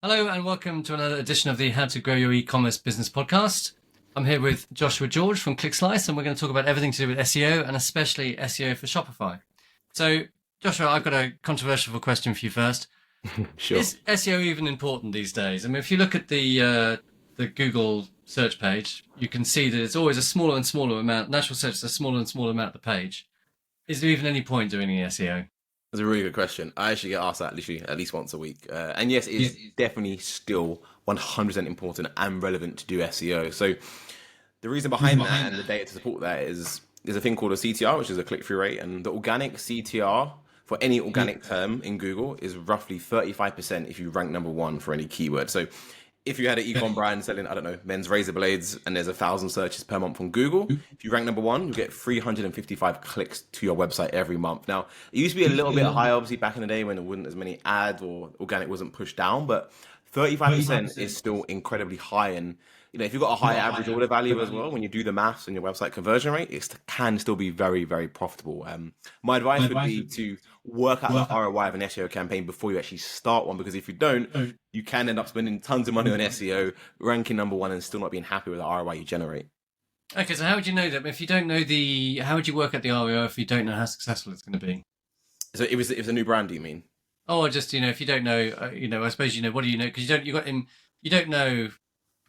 Hello and welcome to another edition of the How to Grow Your E-commerce Business podcast. I'm here with Josuha George from ClickSlice, and we're going to talk about everything to do with SEO and especially SEO for Shopify. So, Joshua, I've got a controversial question for you first. Sure. Is SEO even important these days? I mean, if you look at the Google search page, you can see that it's always a smaller and smaller amount. Natural search is a smaller and smaller amount of the page. Is there even any point doing any SEO? That's a really good question. I actually get asked that literally at least once a week. And yes, it's definitely still 100% important and relevant to do SEO. So the reason behind that and the data to support that is there's a thing called a CTR, which is a click-through rate. And the organic CTR for any organic term in Google is roughly 35% if you rank number one for any keyword. So if you had an e-com brand selling, I don't know, men's razor blades, and there's 1,000 searches per month on Google, if you rank number one, you get 355 clicks to your website every month. Now, it used to be a little bit higher, obviously, back in the day when there wasn't as many ads or organic wasn't pushed down, but 35% is still incredibly high. And if you've got a high average order value as well, when you do the maths and your website conversion rate, it can still be very, very profitable. My advice would be to work out the ROI of an SEO campaign before you actually start one, because if you don't, you can end up spending tons of money on SEO, ranking number one, and still not being happy with the ROI you generate. Okay, so how would you know that? If you don't know how would you work out the ROI if you don't know how successful it's going to be? So it was a new brand, do you mean? Or just, if you don't know, I suppose, what do you know? Because you don't know.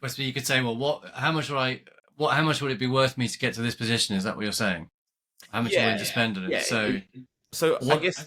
I suppose you could say, well, how much would it be worth me to get to this position? Is that what you're saying? How much am I willing to spend on it? Yeah. So I guess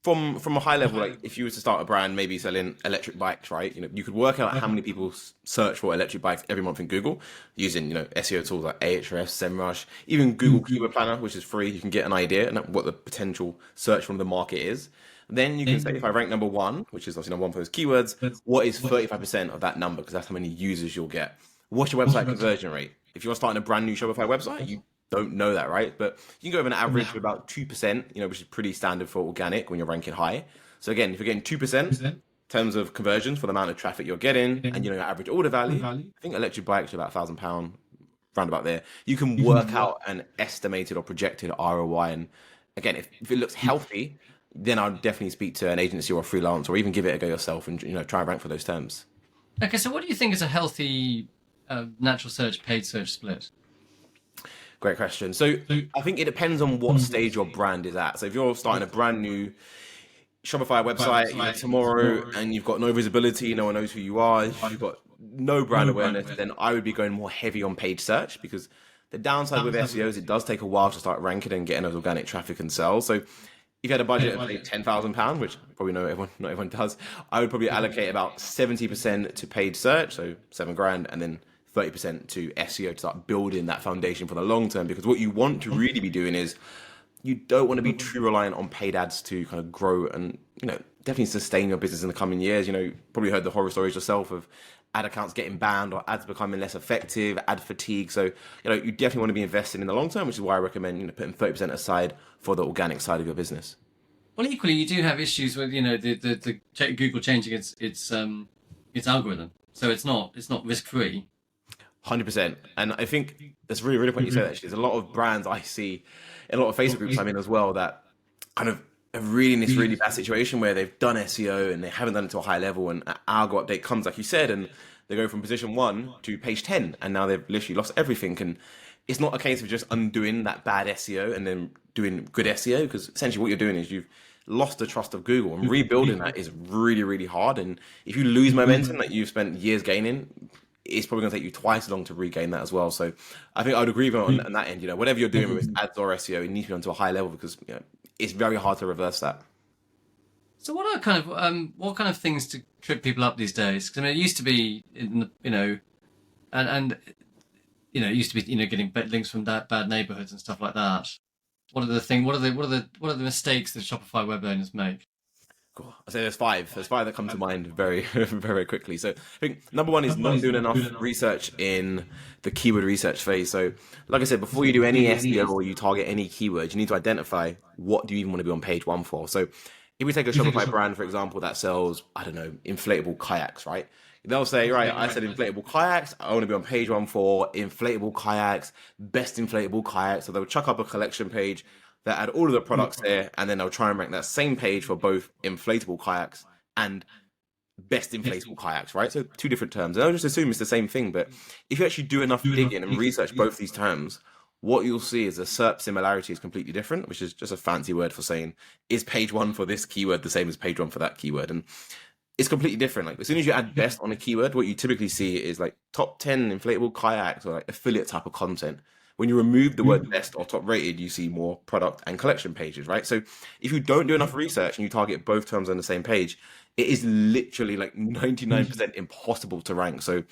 from a high level, like if you were to start a brand, maybe selling electric bikes, right? You could work out how many people search for electric bikes every month in Google using, SEO tools like Ahrefs, SEMrush, even Google Keyword Planner, which is free. You can get an idea and what the potential search from the market is. Then you can say, if I rank number one, which is obviously number one for those keywords, what is 35% of that number? Because that's how many users you'll get. What's your website conversion rate? If you're starting a brand new Shopify website, you don't know that, right? But you can go over an average of about 2%, which is pretty standard for organic when you're ranking high. So again, if you're getting 2% in terms of conversions for the amount of traffic you're getting, and your average order value, I think electric bikes are about £1,000, round about there. You can work out an estimated or projected ROI. And again, if it looks healthy, then I'd definitely speak to an agency or a freelance, or even give it a go yourself and try and rank for those terms. Okay, so what do you think is a healthy natural search, paid search split? Great question. So I think it depends on what stage your brand is at. So if you're starting a brand new Shopify website tomorrow and you've got no visibility, no one knows who you are, you've got no brand awareness, then I would be going more heavy on paid search, because the downside with SEO is it does take a while to start ranking and getting those organic traffic and sales. So if you had a budget of £10,000, which probably not everyone does, I would probably allocate about 70% to paid search, so £7,000, and then 30% to SEO to start building that foundation for the long term. Because what you want to really be doing is you don't want to be too reliant on paid ads to kind of grow and definitely sustain your business in the coming years. Probably heard the horror stories yourself of ad accounts getting banned or ads becoming less effective, ad fatigue. So you definitely want to be investing in the long term, which is why I recommend putting 30% aside for the organic side of your business. Well, equally, you do have issues with the Google changing its algorithm, so it's not risk free. 100%. And I think that's really, really what you said, actually. There's a lot of brands I see in a lot of Facebook groups I'm in as well that kind of are really in this really bad situation where they've done SEO and they haven't done it to a high level, and an algo update comes, like you said, and they go from position 1 to page 10, and now they've literally lost everything. And it's not a case of just undoing that bad SEO and then doing good SEO, because essentially what you're doing is you've lost the trust of Google, and rebuilding that is really, really hard. And if you lose momentum that you've spent years gaining, it's probably going to take you twice as long to regain that as well. So I think I would agree with on that end. Whatever you're doing with ads or SEO, it needs to be onto a high level, because it's very hard to reverse that. So what are kind of things to trip people up these days? Because I mean, it used to be it used to be getting links from bad neighborhoods and stuff like that. What are the mistakes that Shopify web owners make? Cool. I say there's five. There's five that come to mind very, very quickly. So I think number one is not doing enough research in the keyword research phase. So like I said, before you do any SEO or you target any keyword, you need to identify what do you even want to be on page one for. So if we take a Shopify brand, for example, that sells, I don't know, inflatable kayaks, right? They'll say, right, I said inflatable kayaks. I want to be on page one for inflatable kayaks, best inflatable kayaks. So they'll chuck up a collection page that add all of the products there, and then they'll try and rank that same page for both inflatable kayaks and best inflatable kayaks, right? So two different terms. And I just assume it's the same thing, but if you actually do enough digging and research both these terms, what you'll see is the SERP similarity is completely different, which is just a fancy word for saying, is page one for this keyword the same as page one for that keyword? And it's completely different. Like as soon as you add best on a keyword, what you typically see is like top 10 inflatable kayaks or like affiliate type of content. When you remove the word best or top rated, you see more product and collection pages, right? So if you don't do enough research and you target both terms on the same page, it is literally like 99% impossible to rank. So,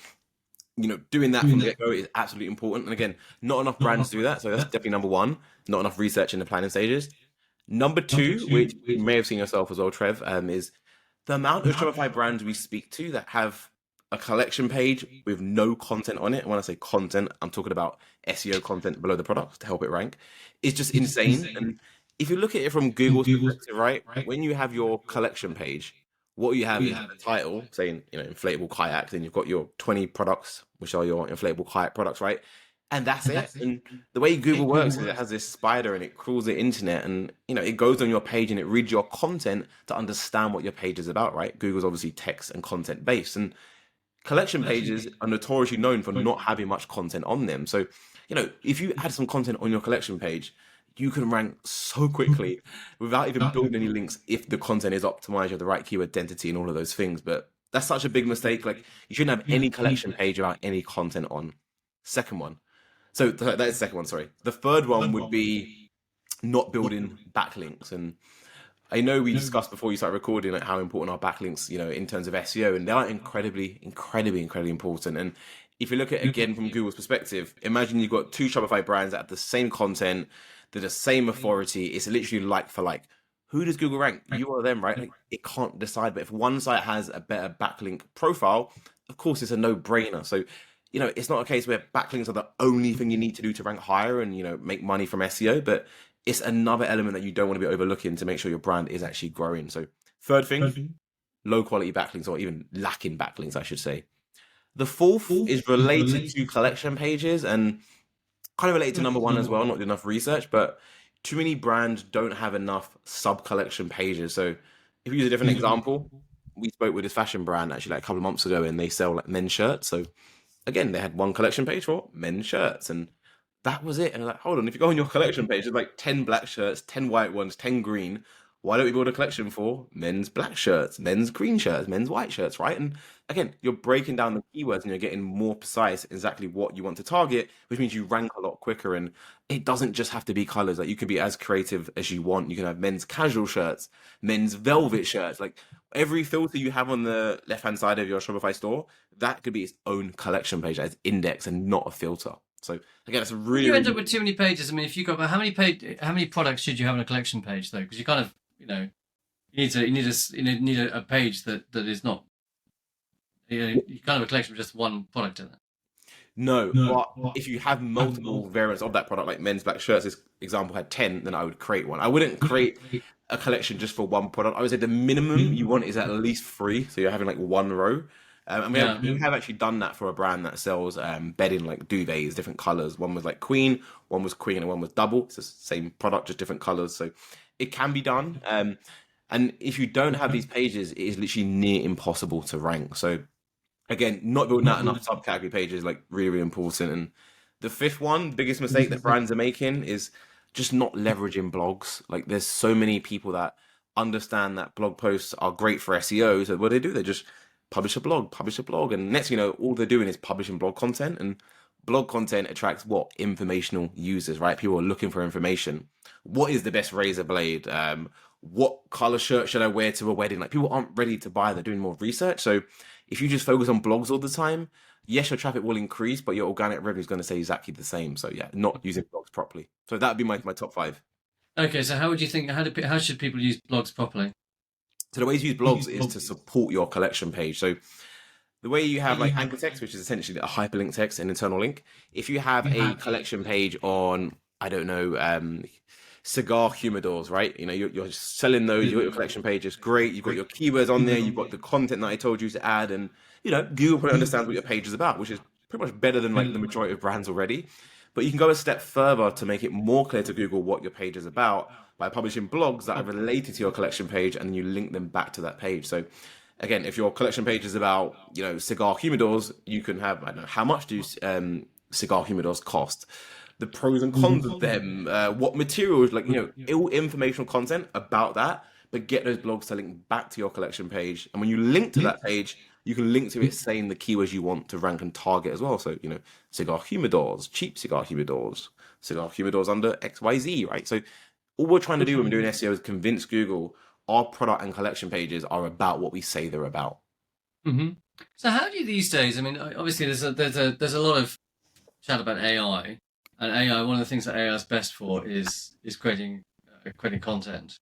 doing that from the get-go is absolutely important. And again, not enough brands do that. So that's definitely number one, not enough research in the planning stages. Number two, which you may have seen yourself as well, Trev, is the amount of Shopify brands we speak to that have a collection page with no content on it. And when I say content, I'm talking about SEO content below the product to help it rank. It's just insane. And if you look at it from Google's perspective, right, when you have your collection page, what you have is a title saying, inflatable kayak, then you've got your 20 products, which are your inflatable kayak products, right? And that's it. And the way Google works is it has this spider and it crawls the internet and, it goes on your page and it reads your content to understand what your page is about, right? Google's obviously text and content based. And collection pages are notoriously known for not having much content on them. So, if you add some content on your collection page, you can rank so quickly without even building any links if the content is optimized, you have the right keyword density and all of those things. But that's such a big mistake. Like you shouldn't have any collection page without any content on. Second one. So that is the second one, sorry. The third one would be not building backlinks. And I know we discussed before you start recording like how important are backlinks, in terms of SEO, and they are incredibly important. And if you look at it again from Google's perspective, imagine you've got two Shopify brands that have the same content, they're the same authority. It's literally like for like. Who does Google rank? You or them, right? Like it can't decide. But if one site has a better backlink profile, of course it's a no-brainer. So, it's not a case where backlinks are the only thing you need to do to rank higher and, make money from SEO, but it's another element that you don't want to be overlooking to make sure your brand is actually growing. So third thing, low quality backlinks or even lacking backlinks, I should say. The fourth is related to collection pages and kind of related to number one as well, not enough research, but too many brands don't have enough sub-collection pages. So if you use a different example, we spoke with this fashion brand actually like a couple of months ago and they sell like men's shirts. So again, they had one collection page for men's shirts and that was it. And I was like, hold on, if you go on your collection page, there's like 10 black shirts, 10 white ones, 10 green. Why don't we build a collection for men's black shirts, men's green shirts, men's white shirts, right? And again, you're breaking down the keywords and you're getting more precise exactly what you want to target, which means you rank a lot quicker. And it doesn't just have to be colors. Like you can be as creative as you want. You can have men's casual shirts, men's velvet shirts. Like every filter you have on the left-hand side of your Shopify store, that could be its own collection page as index and not a filter. So again, it's a really. You end up with too many pages. I mean, if you got how many products should you have on a collection page though? Because you kind of, you need a page that is not, you kind of a collection of just one product in it. No, but if you have multiple variants of that product, like men's black shirts, this example had 10, then I would create one. I wouldn't create a collection just for one product. I would say the minimum you want is at least 3. So you're having like one row. And we have actually done that for a brand that sells bedding, like duvets, different colors. One was like queen, one was queen, and one was double. It's the same product, just different colors. So it can be done. And if you don't have these pages, it is literally near impossible to rank. So again, not building out enough subcategory pages, like really, really important. And the fifth one, biggest mistake that brands are making is just not leveraging blogs. Like there's so many people that understand that blog posts are great for SEO. So what do? They just publish a blog. And next, all they're doing is publishing blog content, and blog content attracts what? Informational users, right? People are looking for information. What is the best razor blade? What color shirt should I wear to a wedding? Like people aren't ready to buy. They're doing more research. So if you just focus on blogs all the time, yes, your traffic will increase, but your organic revenue is going to stay exactly the same. So yeah, not using blogs properly. So that would be my top 5. Okay. So how would you think, how should people use blogs properly? So the way to use blogs is to support your collection page. So the way you have like anchor text, which is essentially a hyperlink text, an internal link. If you have a collection page on, I don't know, cigar humidors, right? You're selling those, you've got your collection page, it's great. You've got your keywords on there, you've got the content that I told you to add. And, Google probably understands what your page is about, which is pretty much better than like the majority of brands already. But you can go a step further to make it more clear to Google what your page is about by publishing blogs that are related to your collection page, and then you link them back to that page. So again, if your collection page is about, cigar humidors, you can have, I don't know, how much do cigar humidors cost? The pros and cons of them, what materials, like, ill informational content about that, but get those blogs to link back to your collection page. And when you link to that page, you can link to it saying the keywords you want to rank and target as well. So, cigar humidors, cheap cigar humidors under XYZ, right? So all we're trying to do when we're doing SEO is convince Google our product and collection pages are about what we say they're about. Mm-hmm. So how do you these days? I mean, obviously there's a lot of chat about AI, and AI. One of the things that AI is best for is creating content.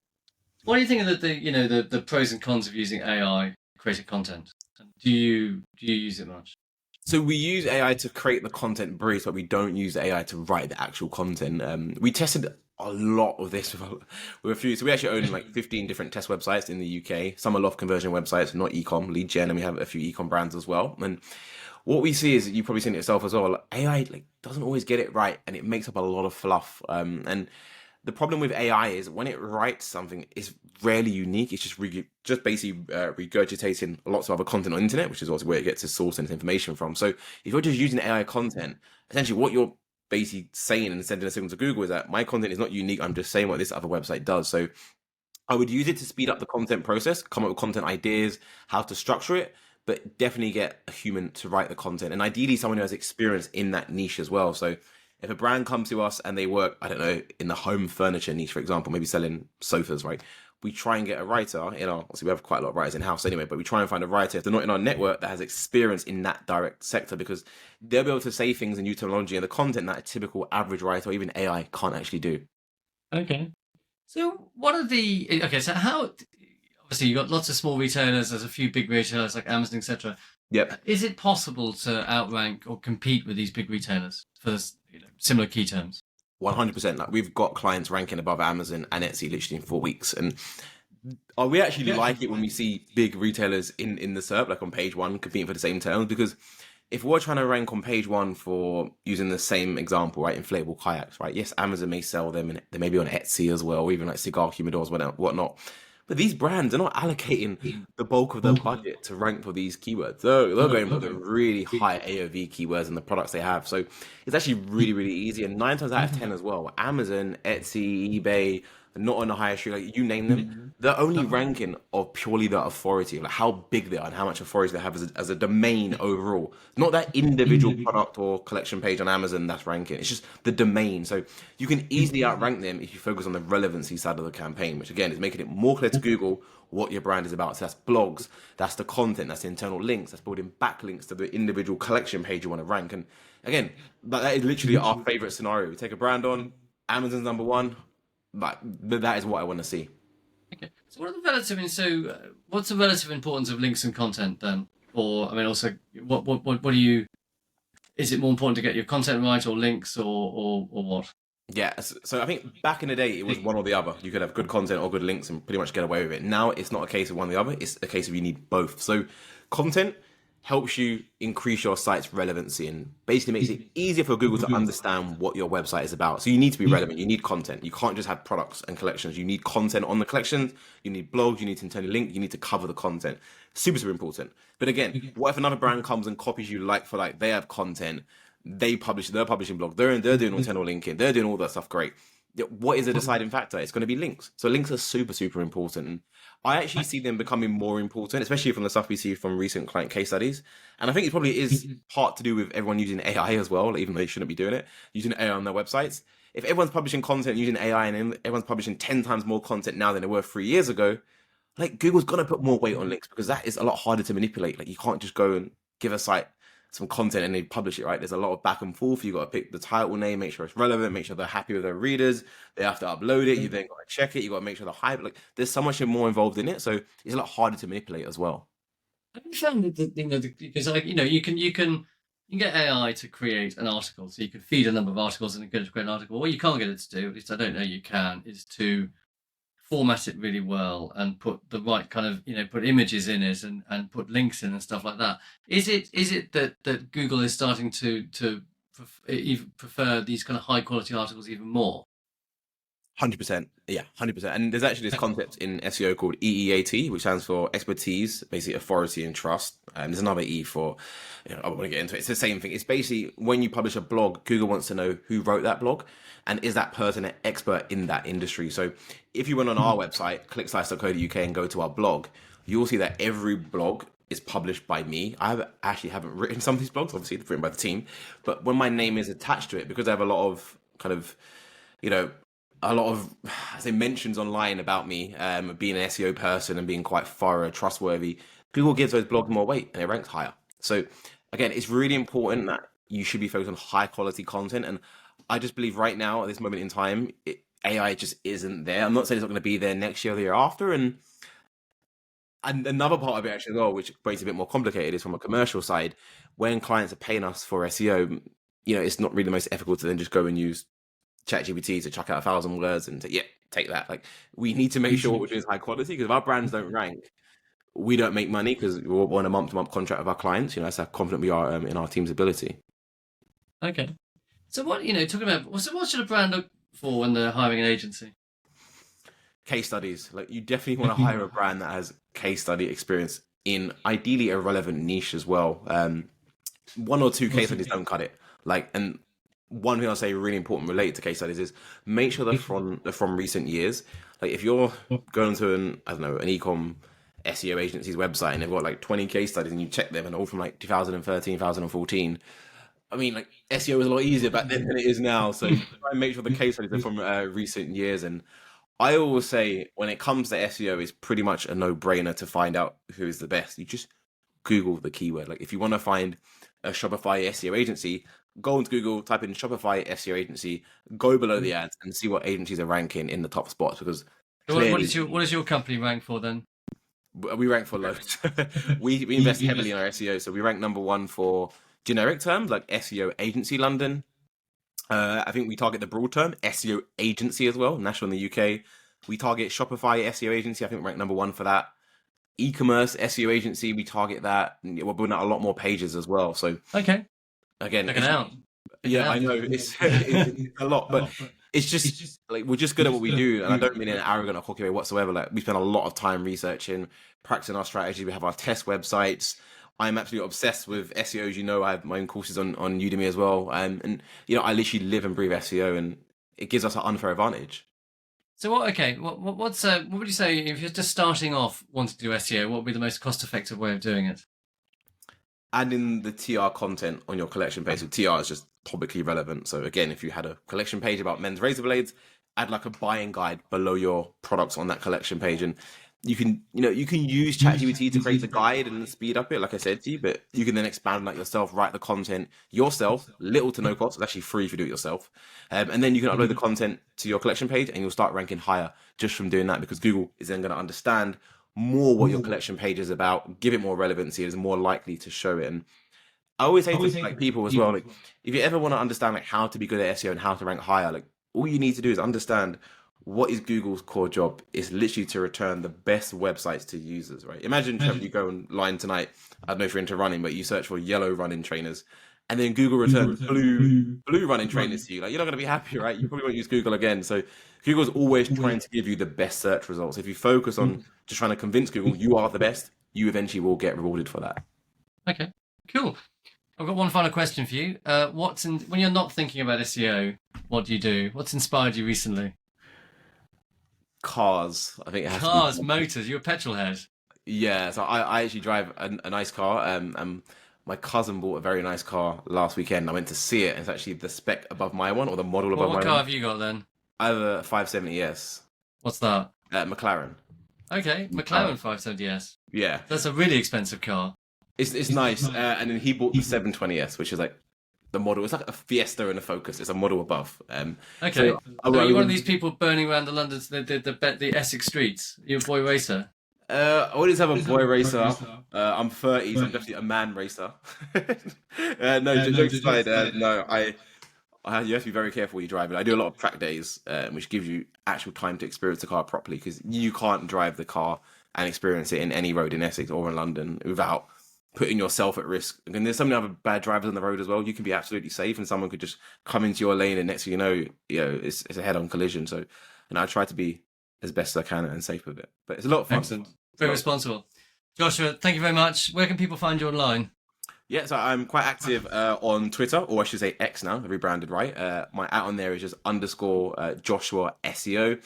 What do you think of the pros and cons of using AI creating content? Do you use it much? So we use AI to create the content briefs, but we don't use AI to write the actual content. We tested a lot of this with a few. So we actually own like 15 different test websites in the UK. Some are loft conversion websites, not ecom, lead gen, and we have a few ecom brands as well. And what we see is, you've probably seen it yourself as well, AI doesn't always get it right, and it makes up a lot of fluff. And the problem with AI is when it writes something, it's rarely unique. It's just basically regurgitating lots of other content on the internet, which is also where it gets its source and its information from. So if you're just using AI content, essentially what you're basically saying and sending a signal to Google is that my content is not unique. I'm just saying what this other website does. So I would use it to speed up the content process, come up with content ideas, how to structure it, but definitely get a human to write the content, and ideally someone who has experience in that niche as well. So if a brand comes to us and they work, I don't know, in the home furniture niche, for example, maybe selling sofas, right? We try and get a writer, obviously we have quite a lot of writers in-house anyway, but we try and find a writer, if they're not in our network, that has experience in that direct sector, because they'll be able to say things in new terminology and the content that a typical average writer or even AI can't actually do. Okay. So so how, obviously you've got lots of small retailers, there's a few big retailers like Amazon, etc. Yep. Is it possible to outrank or compete with these big retailers for similar key terms? 100%. Like, we've got clients ranking above Amazon and Etsy literally in 4 weeks. And we actually like it when we see big retailers in the SERP, like on page one, competing for the same terms, because if we're trying to rank on page one for using the same example, right, inflatable kayaks, right? Yes, Amazon may sell them, and they may be on Etsy as well, or even like cigar humidors, whatnot. But these brands are not allocating the bulk of their budget to rank for these keywords. They're going for the really high AOV keywords and the products they have. So it's actually really, really easy. And 9 times out of 10 as well, Amazon, Etsy, eBay, not on the higher street, like you name them, they're only ranking of purely the authority, like how big they are and how much authority they have as a domain overall. Not that individual product or collection page on Amazon that's ranking. It's just the domain. So you can easily outrank them if you focus on the relevancy side of the campaign, which again is making it more clear to Google what your brand is about. So that's blogs, that's the content, that's the internal links, that's building backlinks to the individual collection page you want to rank. And again, that is literally our favorite scenario. We take a brand on, Amazon's number one. Like, that is what I want to see. Okay. So what's the relative importance of links and content then? Or, I mean, also, what do you, is it more important to get your content right or links or what? Yeah, so I think back in the day, it was one or the other. You could have good content or good links and pretty much get away with it. Now, it's not a case of one or the other. It's a case of you need both. So content helps you increase your site's relevancy and basically makes it easier for Google to understand what your website is about. So you need to be relevant. You need content. You can't just have products and collections. You need content on the collections. You need blogs. You need to internally link. You need to cover the content. Super, super important. But again, what if another brand comes and copies you like for like, they have content, they're publishing blog, they're doing internal linking, they're doing all that stuff. Great. What is the deciding factor? It's going to be links. So links are super, super important. And I actually see them becoming more important, especially from the stuff we see from recent client case studies. And I think it probably is part to do with everyone using AI as well, even though they shouldn't be doing it, using AI on their websites. If everyone's publishing content using AI and everyone's publishing 10 times more content now than they were 3 years ago, like Google's going to put more weight on links, because that is a lot harder to manipulate. Like, you can't just go and give a site some content and they publish it, right? There's a lot of back and forth. You got to pick the title name, make sure it's relevant, make sure they're happy with their readers. They have to upload it. You then got to check it. You got to make sure the hype. Like, there's so much more involved in it, so it's a lot harder to manipulate as well. I understand because you can get AI to create an article, so you can feed a number of articles and get it to create an article. What you can't get it to do, at least I don't know you can, is to format it really well and put the right kind of, put images in it and put links in and stuff like that. Is it that Google is starting to prefer these kind of high quality articles even more? 100%. Yeah, 100%. And there's actually this concept in SEO called EEAT, which stands for expertise, basically authority and trust. And there's another E for, I want to get into it. It's the same thing. It's basically when you publish a blog, Google wants to know who wrote that blog and is that person an expert in that industry. So if you went on our website, clickslice.co.uk, and go to our blog, you'll see that every blog is published by me. Actually haven't written some of these blogs, obviously written by the team, but when my name is attached to it, because I have a lot of kind of, a lot of, I say, mentions online about me being an SEO person and being quite thorough, trustworthy, Google gives those blogs more weight and it ranks higher. So again, it's really important that you should be focused on high quality content. And I just believe right now at this moment in time, AI just isn't there. I'm not saying it's not going to be there next year or the year after. And another part of it actually as well, which makes it a bit more complicated, is from a commercial side. When clients are paying us for SEO, it's not really the most ethical to then just go and use ChatGPT to chuck out 1,000 words and take that. Like, we need to make sure what we're doing is high quality, because if our brands don't rank, we don't make money, because we're on a month-to-month contract with our clients. That's how confident we are in our team's ability. Okay. So what, talking about, so what should a brand look for when they're hiring an agency? Case studies. Like, you definitely want to hire a brand that has case study experience in ideally a relevant niche as well. One or two case studies don't cut it. And one thing I'll say really important related to case studies is make sure they're from recent years. Like, if you're going to an e-com SEO agency's website and they've got like 20 case studies and you check them and all from like 2013, 2014, I mean, like, SEO was a lot easier back then than it is now. So try and make sure the case studies are from recent years. And I always say, when it comes to SEO, it's pretty much a no-brainer to find out who is the best. You just Google the keyword. Like, if you want to find a Shopify SEO agency, go into Google, type in Shopify SEO agency, go below the ads and see what agencies are ranking in the top spots. Because what does your company rank for then? We rank for loads. we invest heavily in our SEO. So we rank number 1 for generic terms like SEO agency London. I think we target the broad term SEO agency as well, national in the UK. We target Shopify SEO agency. I think we rank number 1 for that. eCommerce SEO agency, we target that. We're building out a lot more pages as well. So okay, again, check it out. I know it's a lot, but it's just like, we're just good at what we do, and I don't mean in an arrogant or cocky way whatsoever. Like, we spend a lot of time researching, practicing our strategy. We have our test websites. I'm absolutely obsessed with SEO. As you know, I have my own courses on Udemy as well, and I literally live and breathe SEO, and it gives us an unfair advantage. So what would you say if you're just starting off wanting to do SEO? What would be the most cost-effective way of doing it? Adding the TR content on your collection page. So TR is just topically relevant. So again, if you had a collection page about men's razor blades, add like a buying guide below your products on that collection page, and you can use ChatGPT to create the guide and speed up it, like I said to you, but you can then expand on that yourself, write the content yourself, little to no cost. It's actually free if you do it yourself. And then you can upload the content to your collection page and you'll start ranking higher just from doing that, because Google is then going to understand more what your collection page is about, give it more relevancy, it's more likely to show it. And I always say to like people as well, like, if you ever want to understand like how to be good at SEO and how to rank higher, like, all you need to do is understand what is Google's core job. Is literally to return the best websites to users, right? Imagine, Trevor, you go online tonight, I don't know if you're into running, but you search for yellow running trainers, and then Google returns blue running trainers to you. Like, you're not going to be happy, right? You probably won't use Google again. So Google's always trying to give you the best search results. If you focus on just trying to convince Google you are the best, you eventually will get rewarded for that. Okay, cool. I've got one final question for you. When you're not thinking about SEO, what do you do? What's inspired you recently? Cars. I think it has cars, motors. You're a petrol head. Yeah, so I actually drive a nice car. My cousin bought a very nice car last weekend. I went to see it. It's actually the spec above my one, or the model above my one. What car have you got then? I have a 570S. What's that? McLaren. Okay, McLaren 570S. Yeah. That's a really expensive car. It's nice. And then he bought the 720S, which is like the model. It's like a Fiesta and a Focus. It's a model above. Okay. So are you one of these people burning around the London, the Essex streets? You're a boy racer? I always have a boy racer. I'm 30, so I'm definitely a man racer. No, jokes aside, you have to be very careful when you drive it. I do a lot of track days, which gives you actual time to experience the car properly, because you can't drive the car and experience it in any road in Essex or in London without putting yourself at risk. And there's so many other bad drivers on the road as well. You can be absolutely safe, and someone could just come into your lane, and next thing you know, it's a head-on collision. So I try to be as best as I can and safe with it. But it's a lot of fun. Excellent. Very responsible. Joshua, thank you very much. Where can people find you online? Yeah, so I'm quite active on Twitter, or I should say X now, rebranded, right? My @ on there is just _ Josuha SEO. And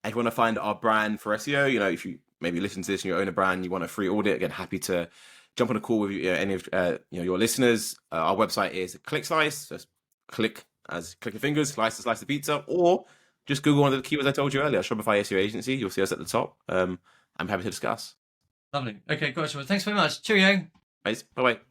if you want to find our brand for SEO, if you maybe listen to this and you own a brand, you want a free audit, again, happy to jump on a call with any of your listeners. Our website is ClickSlice, just click your fingers, slice the pizza, or just Google one of the keywords I told you earlier, Shopify SEO agency. You'll see us at the top. I'm happy to discuss. Lovely. Okay, Joshua, thanks very much. Cheerio. Thanks. Bye-bye.